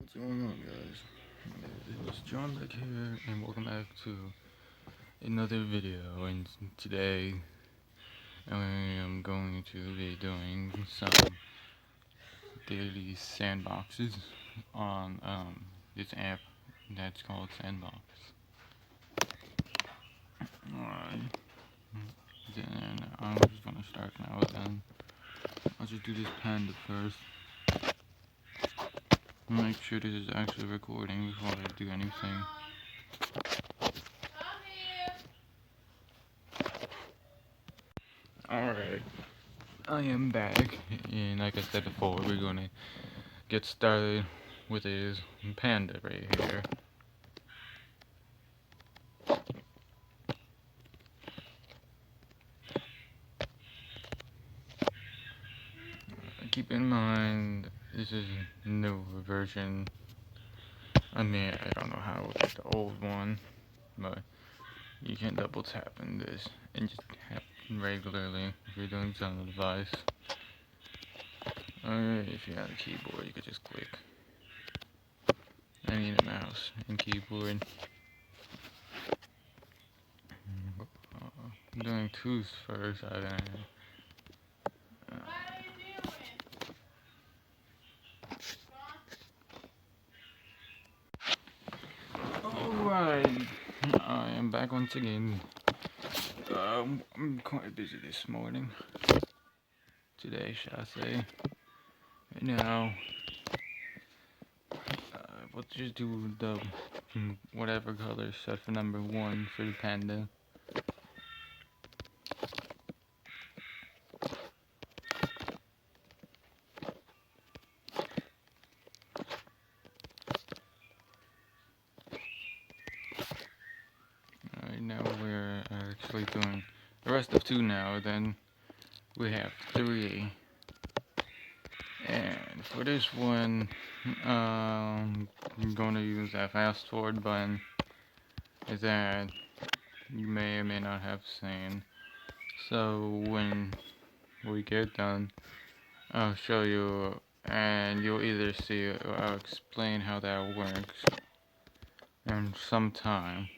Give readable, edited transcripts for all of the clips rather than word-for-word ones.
What's going on, guys? It's John back here, and welcome back to another video. And today, I am going to be doing some daily sandboxes on this app that's called Sandbox. Alright, then I'm just gonna start now. Then I'll just do this panda first. Make sure this is actually recording before I do anything. Alright, I am back, and like I said before, we're gonna get started with this panda right here. Keep in mind, this is a newer version. I mean, I don't know how to get the old one, but you can double tap in this and just tap regularly if you're doing this on the device. Or if you have a keyboard, you could just click. I need a mouse and keyboard. I'm doing twos first. Alright, I am back once again. I'm quite busy this morning. Today, shall I say. Now, we'll just do the whatever color set for number 1 for the panda. Alright, now we're actually doing the rest of 2 now. Then we have 3. And for this one, I'm going to use that fast forward button that you may or may not have seen. So when we get done, I'll show you, and you'll either see it or I'll explain how that works in some time.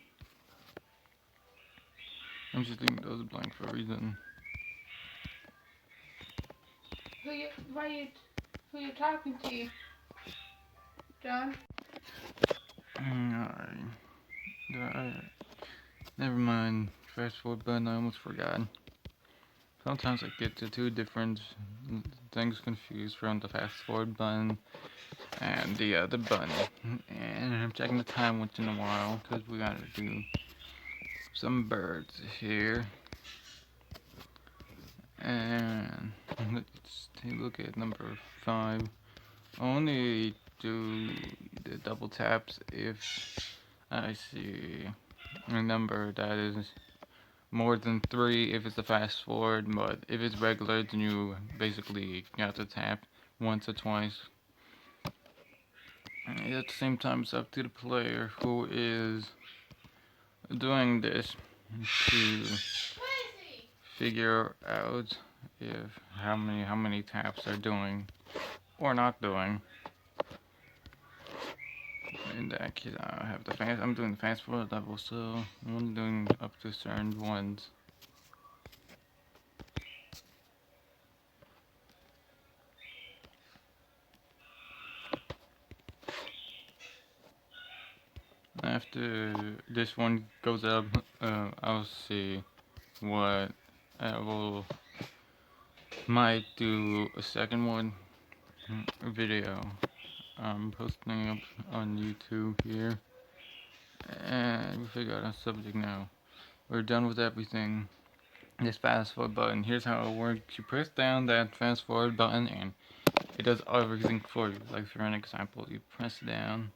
I'm just leaving those blank for a reason. Who you talking to, John? Alright. Never mind. Fast forward button, I almost forgot. Sometimes I get the 2 different things confused from the fast forward button and the other button. And I'm checking the time once in a while because we gotta do some birds here. And let's take a look at number 5. Only do the double taps if I see a number that is more than 3 if it's a fast forward, but if it's regular, then you basically got to tap once or twice. At the same time, it's up to the player who is doing this to figure out if how many taps they're doing or not doing. In that case, I'm doing the fast forward level, so I'm only doing up to certain ones. After this one goes up, I'll see what I might do a second one video. I'm posting up on YouTube here, and we figure out a subject now. We're done with everything. This fast forward button. Here's how it works. You press down that fast forward button, and it does everything for you. Like for an example, you press down,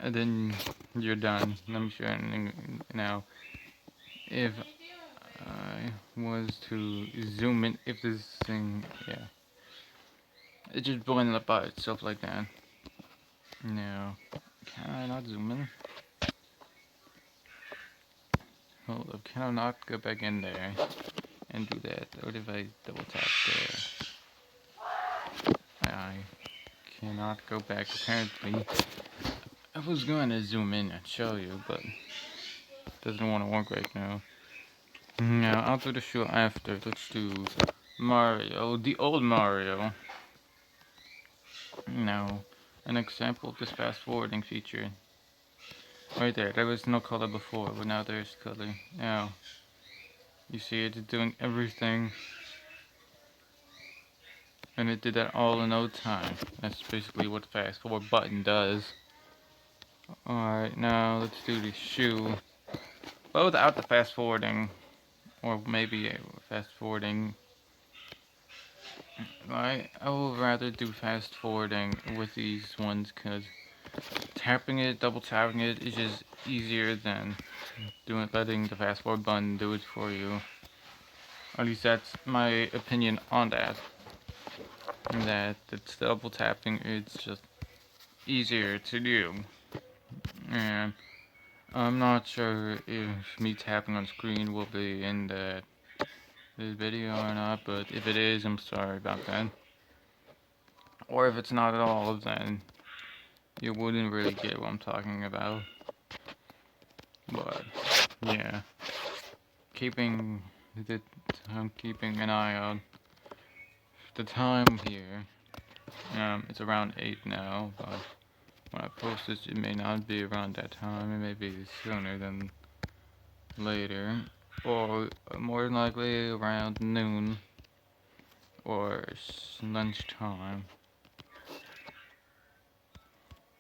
and then you're done. Let me show you now. If I was to zoom in, if this thing, yeah, it just blended up by itself like that. Now, can I not zoom in? Hold up, can I not go back in there and do that? Or if I double tap there? I cannot go back apparently. I was going to zoom in and show you, but it doesn't want to work right now. Now, I'll do the show after. Let's do Mario, the old Mario. Now, an example of this fast forwarding feature. Right there was no color before, but now there's color. Now, you see it's doing everything, and it did that all in no time. That's basically what the fast forward button does. Alright, now let's do the shoe. But without the fast forwarding, or maybe fast forwarding. I will rather do fast forwarding with these ones because tapping it, double tapping it is just easier than letting the fast forward button do it for you. At least that's my opinion on that. That it's double tapping, it's just easier to do. And I'm not sure if me tapping on screen will be in this video or not, but if it is, I'm sorry about that. Or if it's not at all, then you wouldn't really get what I'm talking about. But yeah, I'm keeping an eye on the time here. It's around 8 now, but when I post this, it may not be around that time. It may be sooner than later, or more than likely around noon or lunchtime.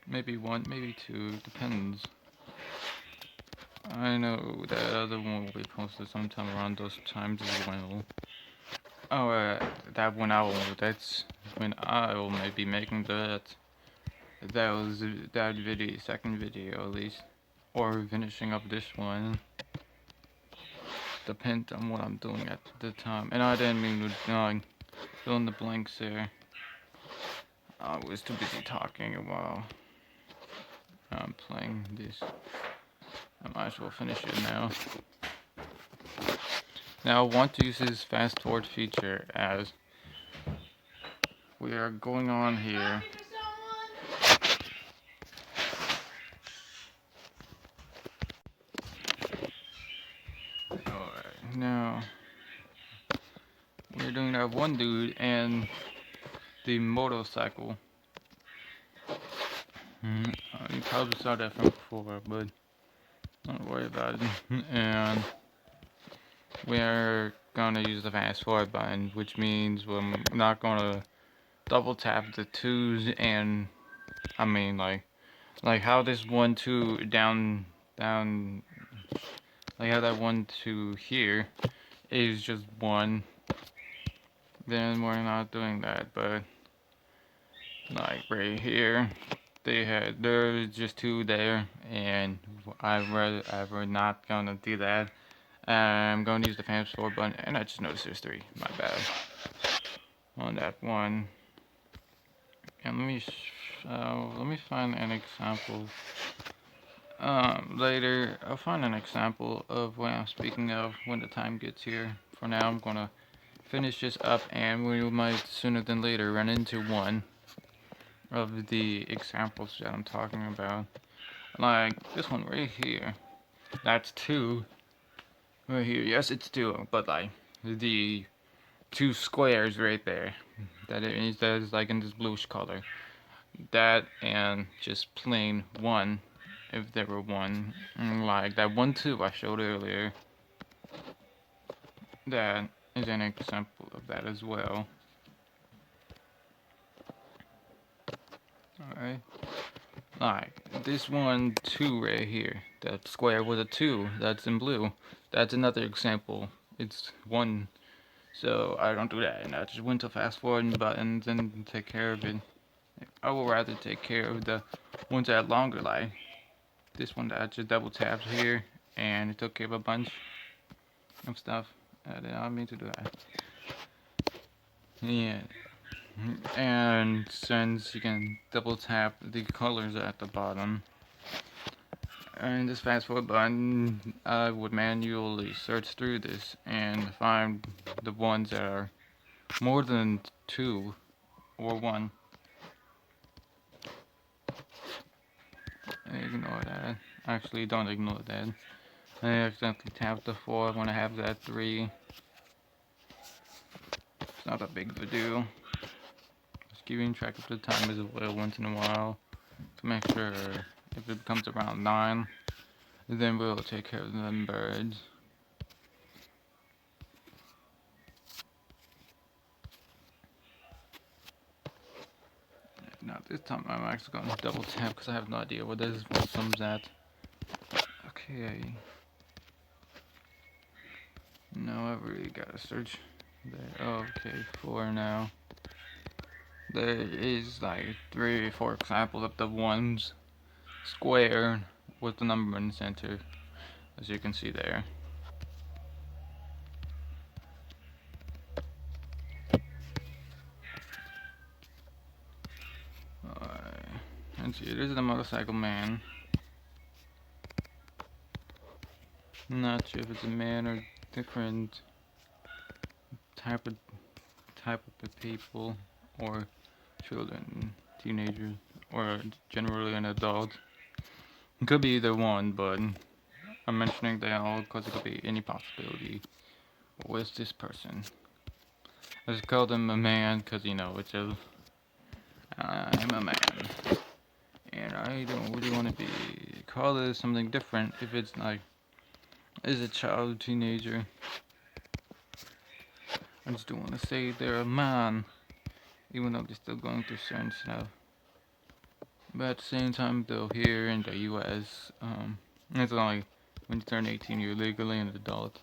Maybe 1, maybe 2, depends. I know that other one will be posted sometime around those times as well. Oh, that one that's when I will maybe making that video, second video at least. Or finishing up this one. Depends on what I'm doing at the time. And I didn't mean to fill in the blanks there. I was too busy talking while I'm playing this. I might as well finish it now. Now I want to use this fast forward feature as we are going on here. Alright, now we're doing that one dude and the motorcycle. You probably saw that from before, but don't worry about it. And we're gonna use the fast forward button, which means we're not gonna double tap the twos and I mean like how this 1 2 down like how that 1 2 here is just 1. Then we're not doing that, but like right here there's just 2 there, and we're not gonna do that. I'm going to use the fast forward button, and I just noticed there's 3. My bad. On that one. And let me find an example. Later, I'll find an example of what I'm speaking of when the time gets here. For now, I'm gonna finish this up, and we might sooner than later run into one of the examples that I'm talking about. Like this one right here. That's 2. Right here, yes, it's 2, but like the 2 squares right there. That is like in this bluish color. That and just plain 1, if there were 1. Like that 1 2 I showed earlier. That is an example of that as well. Alright. Like this 1 2 right here. That square with a 2 that's in blue. That's another example. It's 1. So I don't do that, and I just went to fast forward buttons and take care of it. I will rather take care of the ones that are longer, like this one that I just double tapped here, and it took care of a bunch of stuff. I did not mean to do that. Yeah, and since you can double tap the colors at the bottom, and this fast forward button, I would manually search through this and find the ones that are more than 2 or 1. Ignore that. Actually, don't ignore that. I accidentally tapped the 4 when I have that 3. It's not a big deal. Just keeping track of the time as well once in a while to make sure if it becomes around 9, then we'll take care of them birds. Now this time I'm actually going to double tap because I have no idea what this comes at. Okay. No, I really gotta search there. Okay, 4 now. There is like 3 or 4 examples of the ones square with the number in the center, as you can see there. Let's see, this is the motorcycle man. Not sure if it's a man or different type of people or children, teenagers, or generally an adult. It could be either one, but I'm mentioning they all because it could be any possibility. Where's this person? I just called him a man because, you know, it's a... I'm a man. And I don't really want to be called as something different if it's like... As a child, teenager. I just don't want to say they're a man. Even though they're still going through certain stuff. But at the same time, though, here in the US, it's only when you turn 18, you're legally an adult.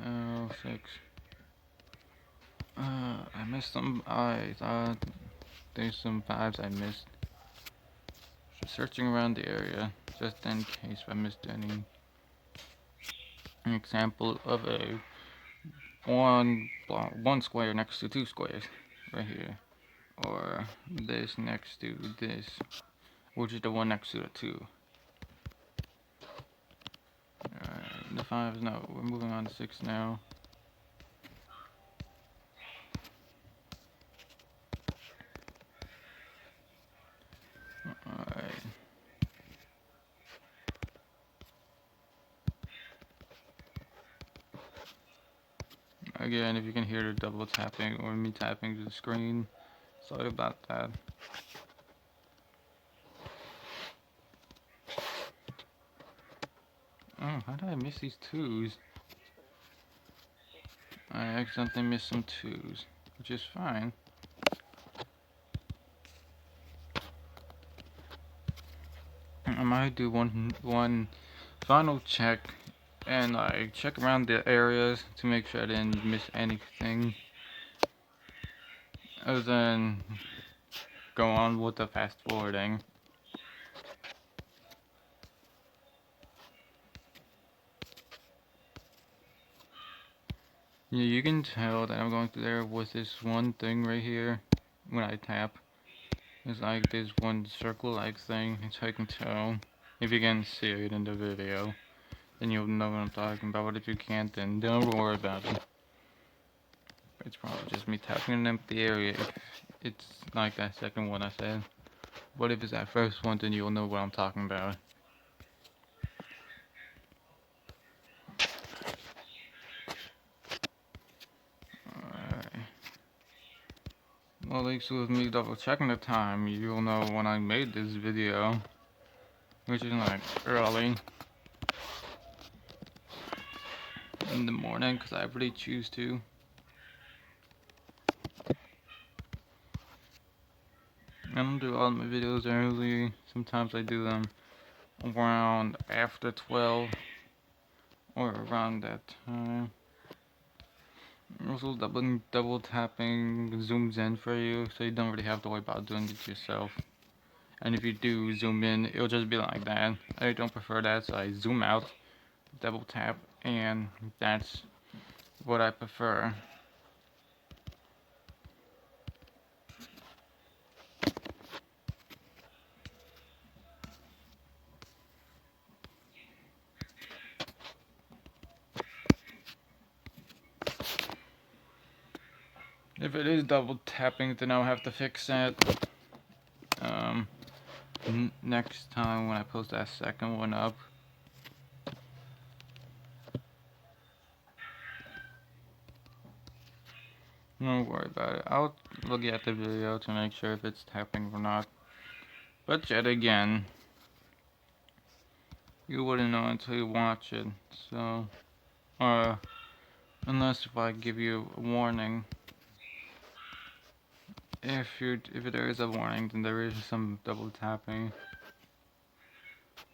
Oh, 6. I missed some. I thought there's some vibes I missed. Just searching around the area, just in case I missed any. An example of a one square next to 2 squares, right here, or this next to this, which is the one next to the 2. Alright, the 5 is no. We're moving on to 6 now. Alright. Again, if you can hear the double tapping or me tapping to the screen, sorry about that. Oh, how did I miss these 2s? I accidentally missed some 2s, which is fine. I might do one final check and like check around the areas to make sure I didn't miss anything. Other than go on with the fast forwarding. Yeah, you can tell that I'm going through there with this one thing right here when I tap. It's like this one circle-like thing. It's how you can tell. If you can see it in the video, then you'll know what I'm talking about. But if you can't, then don't worry about it. It's probably just me tapping an empty area if it's like that second one I said. But if it's that first one, then you'll know what I'm talking about. Alright. Well, at least with me double checking the time, you'll know when I made this video. Which is like early in the morning, because I really choose to. I don't do all my videos early. Sometimes I do them around after 12 or around that time. Also, double tapping zooms in for you, so you don't really have to worry about doing it yourself. And if you do zoom in, it'll just be like that. I don't prefer that, so I zoom out, double tap, and that's what I prefer. If it is double tapping, then I'll have to fix that. Next time when I post that second one up. Don't worry about it. I'll look at the video to make sure if it's tapping or not. But yet again, you wouldn't know until you watch it. So, unless if I give you a warning. If there is a warning, then there is some double tapping,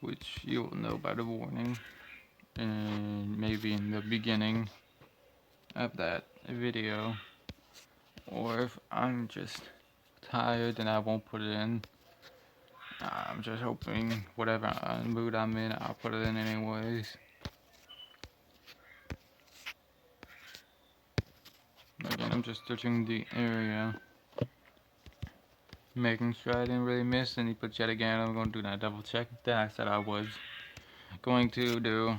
which you will know by the warning, and maybe in the beginning of that video. Or if I'm just tired, then I won't put it in. I'm just hoping whatever mood I'm in, I'll put it in anyways. Again, I'm just searching the area, making sure I didn't really miss any. But yet again, I'm going to do that double check that I said I was going to do.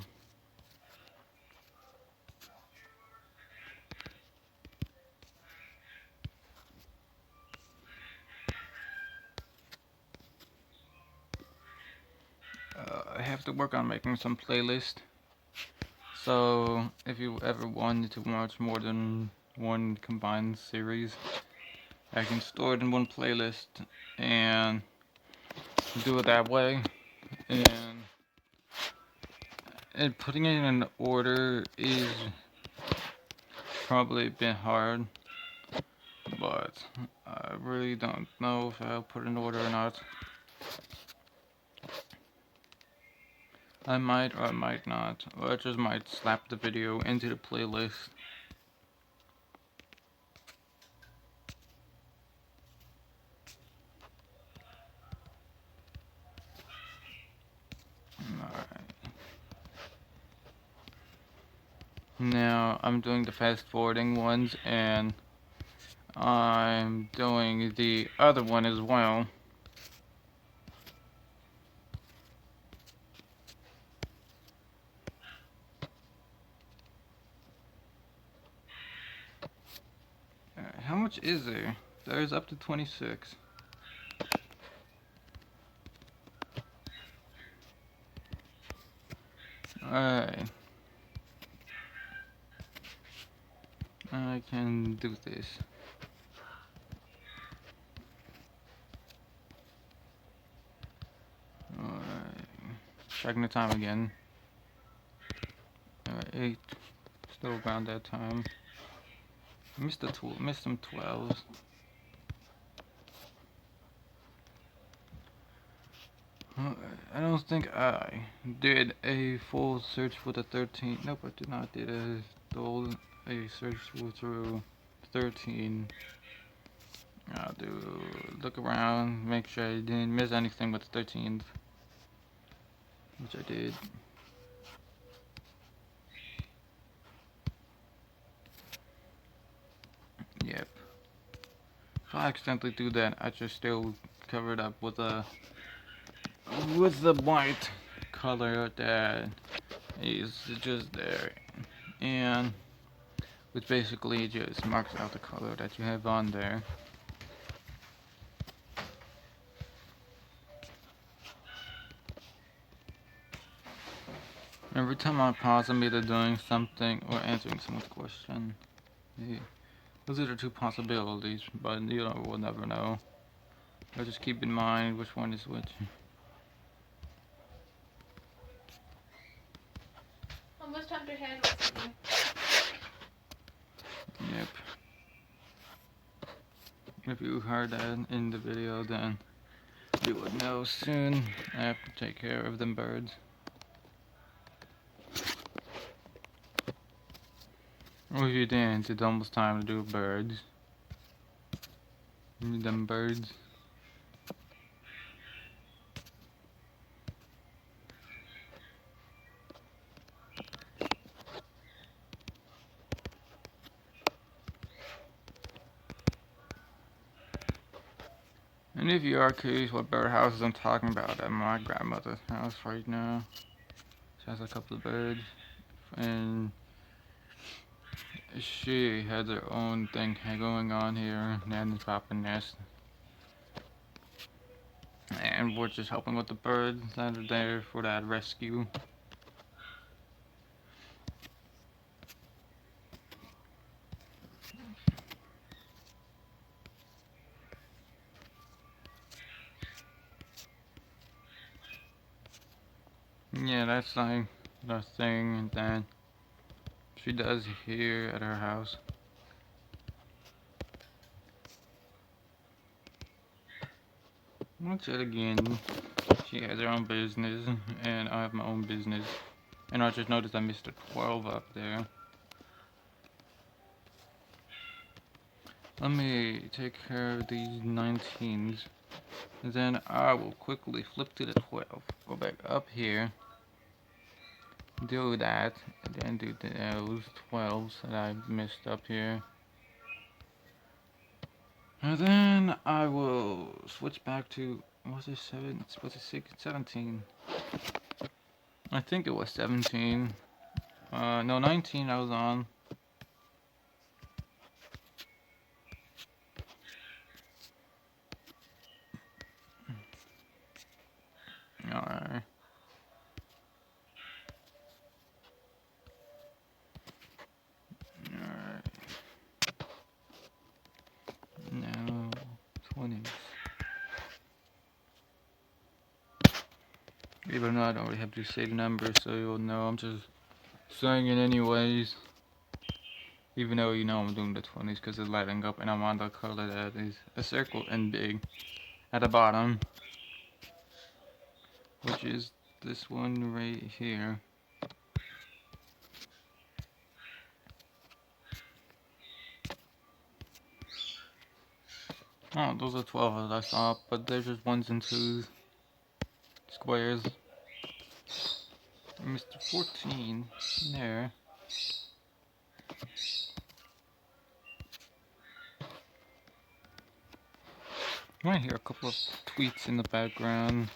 I have to work on making some playlist. So if you ever wanted to watch more than one combined series, I can store it in one playlist and do it that way. And putting it in order is probably a bit hard, but I really don't know if I'll put it in order or not. I might or I might not, or I just might slap the video into the playlist. Alright. Now I'm doing the fast forwarding ones, and I'm doing the other one as well. How much is there? There's up to 26. Alright. I can do this. Alright. Checking the time again. Alright, 8. Still around that time. Missed some 12s. I don't think I did a full search for the 13. Nope, I did not did a search through 13. I'll do look around, make sure I didn't miss anything with the 13th, which I did. Yep. If I accidentally do that, I just still cover it up with the white color that is just there, and which basically just marks out the color that you have on there. Every time I pause, I'm either doing something or answering someone's question. Yeah. Those are the two possibilities, but you know, we'll never know. I'll just keep in mind which one is which. Almost time to hand with you. Yep. If you heard that in the video, then you would know soon. I have to take care of them birds. Or if you didn't, it's almost time to do birds. Them birds. And if you are curious what birdhouses I'm talking about, at my grandmother's house right now. She has a couple of birds, and she had her own thing going on here, and popping nest. And we're just helping with the birds that are there for that rescue. Yeah, that's like the thing that she does here at her house. Once yet again, she has her own business, and I have my own business. And I just noticed I missed a 12 up there. Let me take care of these 19s. And then I will quickly flip to the 12. Go back up here. Do that. And then do those 12s that I missed up here. And then I will switch back to, was it 7? Was it 6? 17. I think it was 17. No, 19 I was on. Alright. Alright. Now, 20s. Even though I don't really have to say the number, so you'll know I'm just saying it anyways. Even though you know I'm doing the 20s because it's lighting up and I'm on the color that is a circle and big at the bottom. Which is this one right here. Oh, those are 12 I saw, but they're just 1s and 2s. Squares. Mr. 14 there. You might hear a couple of tweets in the background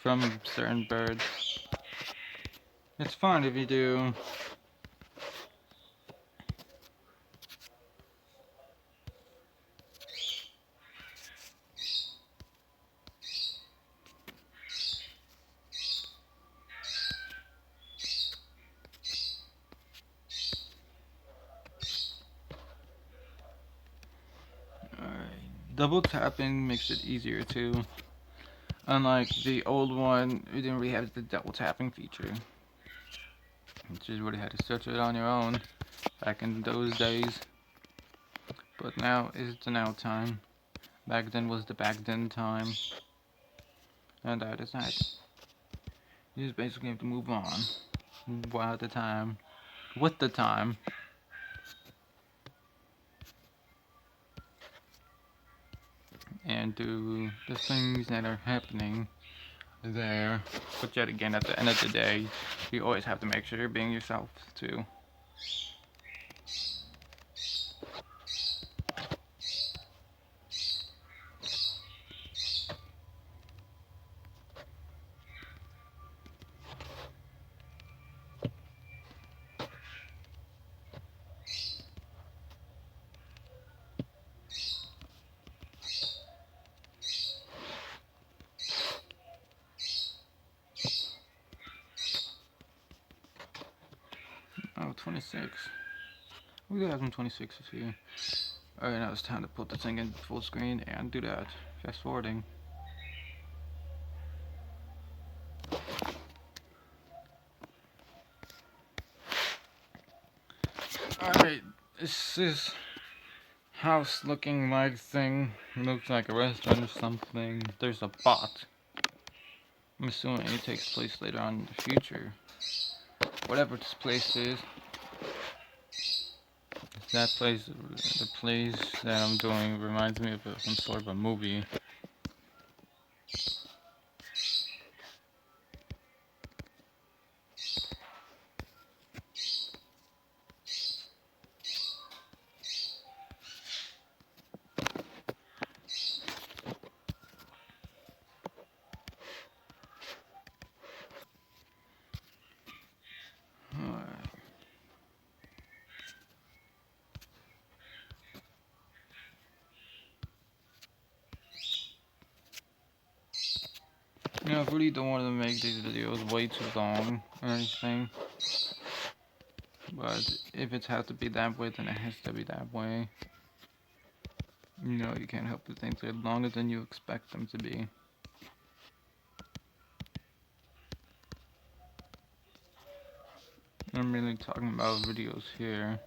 from certain birds. It's fine if you do. Alright. Double tapping makes it easier too. Unlike the old one, we didn't really have the double tapping feature. You just really had to search it on your own back in those days. But now is the now time. Back then was the back then time. And that is that. You just basically have to move on. While the time. With the time. And do the things that are happening there. But yet again, at the end of the day, you always have to make sure you're being yourself too. Oh, 26. We do have some 26s here. Alright, now it's time to put the thing in full screen and do that. Fast forwarding. Alright, this house looking like thing looks like a restaurant or something. There's a bot. I'm assuming it takes place later on in the future. Whatever this place is. That place, the place that I'm doing reminds me of some sort of a movie. You know, I really don't want to make these videos way too long or anything. But if it has to be that way, then it has to be that way. You know, you can't help it, things are longer than you expect them to be. I'm really talking about videos here.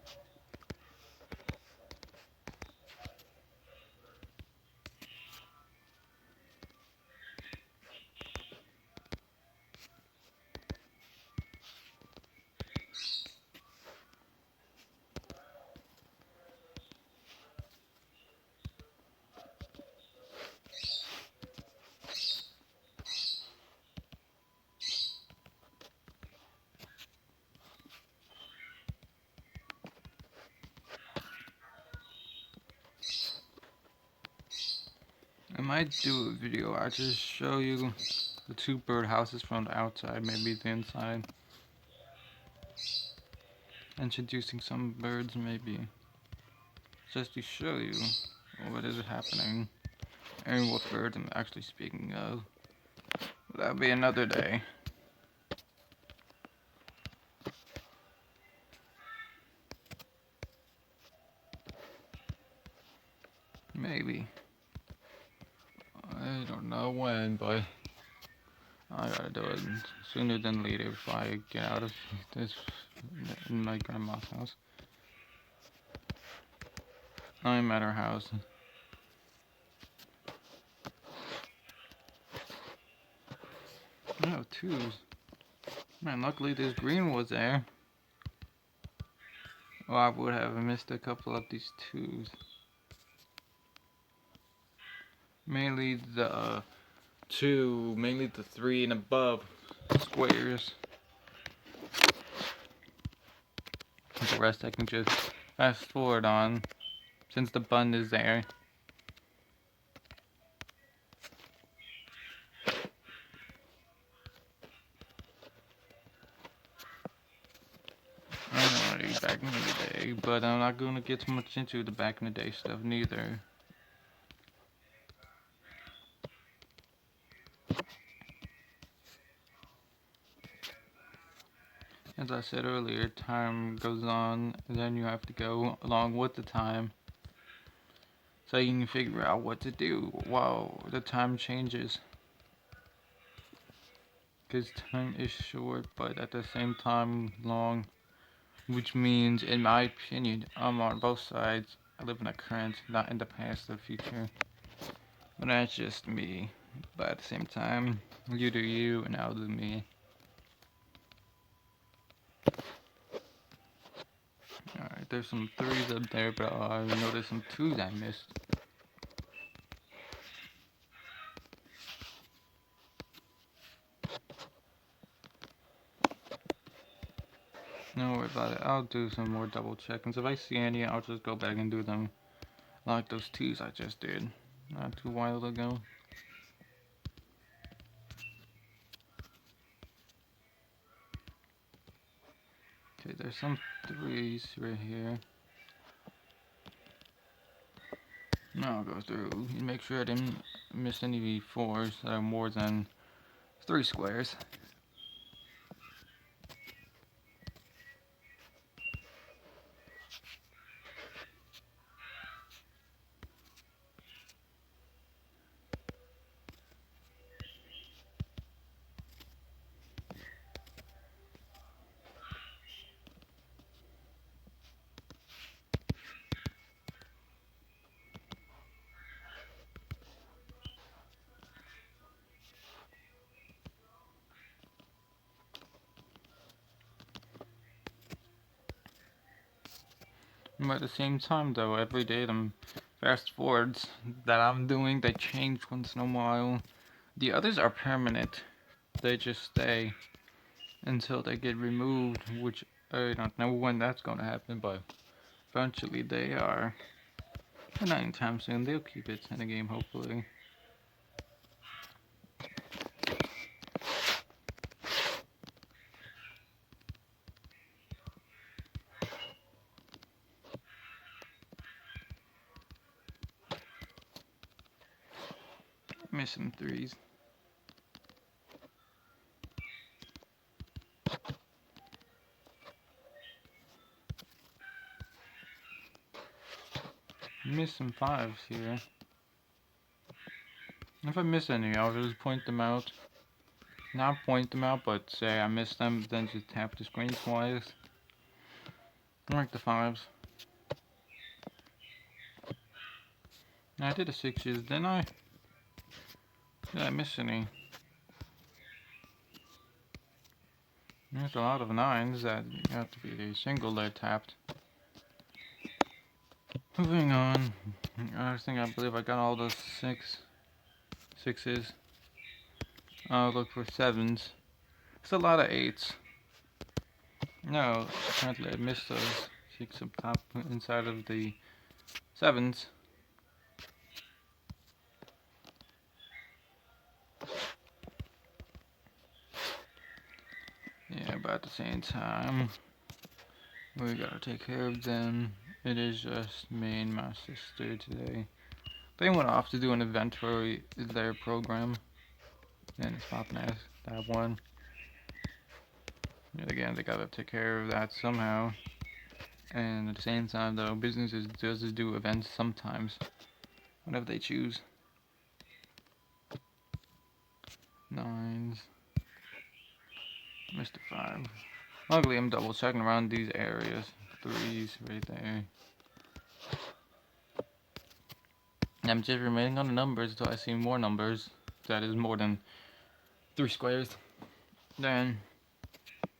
I might do a video, I just show you the two bird houses from the outside, maybe the inside. Introducing some birds, maybe. Just to show you what is happening and what birds I'm actually speaking of. That'll be another day. Maybe. I don't know when, but I gotta do it sooner than later if I get out of this in my grandma's house. I'm at her house. No, twos. Man, luckily this green was there. Or I would have missed a couple of these twos. Mainly the mainly the 3 and above squares. The rest I can just fast forward on, since the button is there. I know already back in the day, but I'm not gonna get too much into the back in the day stuff neither. As I said earlier, time goes on, and then you have to go along with the time. So you can figure out what to do while the time changes. Because time is short, but at the same time long. Which means, in my opinion, I'm on both sides. I live in the current, not in the past or future. But that's just me. But at the same time, you do you, and I'll do me. Alright, there's some 3s up there, but I noticed some 2s I missed. Don't worry about it, I'll do some more double checkings. If I see any, I'll just go back and do them. Like those 2s I just did, not too while ago. Okay, there's some 3s right here. Now I'll go through and make sure I didn't miss any 4s that are more than 3 squares. But at the same time though, every day them fast forwards that I'm doing, they change once in a while. The others are permanent. They just stay until they get removed, which I don't know when that's gonna happen, but eventually they are. And not anytime soon, they'll keep it in the game hopefully. Missing 3s. miss some fives here. If I miss any, I'll just point them out. Not point them out, but say I missed them, then just tap the screen twice. Like the fives. I did a sixes, didn't I? Did I miss any? There's a lot of nines that have to be single leg tapped. Moving on. I believe I got all those sixes. I'll look for sevens. It's a lot of eights. No, apparently I missed those. Six up top inside of the sevens. Yeah, but at the same time, we gotta take care of them. It is just me and my sister today. They went off to do an event for their program. And it's not nice, that one. Yet again, they gotta take care of that somehow. And at the same time, though, businesses just do events sometimes. Whatever they choose. Nines. Mr. 5. Luckily, I'm double checking around these areas. Threes right there. I'm just remaining on the numbers until I see more numbers. That is more than 3 squares. Then,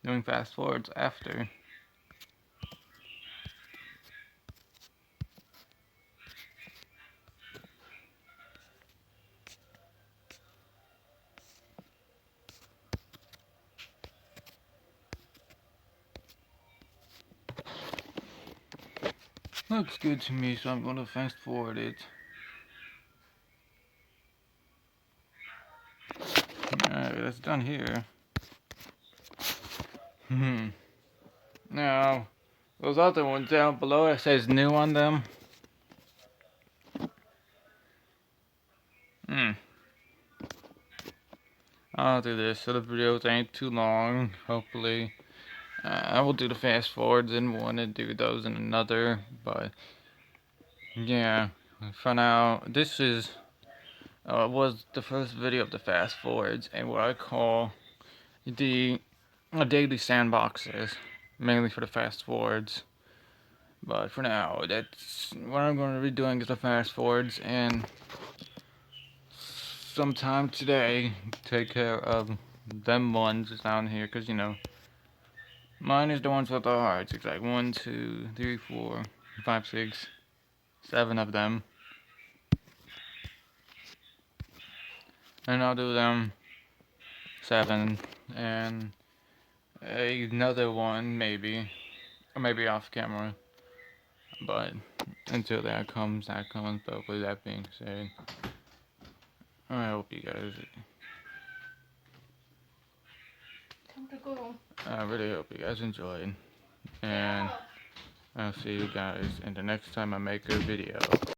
doing fast forwards after. Looks good to me, so I'm gonna fast forward it. Alright, that's done here. Now, those other ones down below, it says new on them. I'll do this so the videos ain't too long, hopefully. I will do the fast forwards in one and do those in another, but yeah, for now, this is was the first video of the fast forwards and what I call the daily sandboxes, mainly for the fast forwards. But for now, that's what I'm going to be doing is the fast forwards, and sometime today, take care of them ones down here, because you know, mine is the ones with the hearts. It's like 1, 2, 3, 4, 5, 6, 7 of them. And I'll do them 7 and another one maybe, or maybe off camera. But until that comes. But with that being said, I hope you guys. Time to go. I really hope you guys enjoyed, and I'll see you guys in the next time I make a video.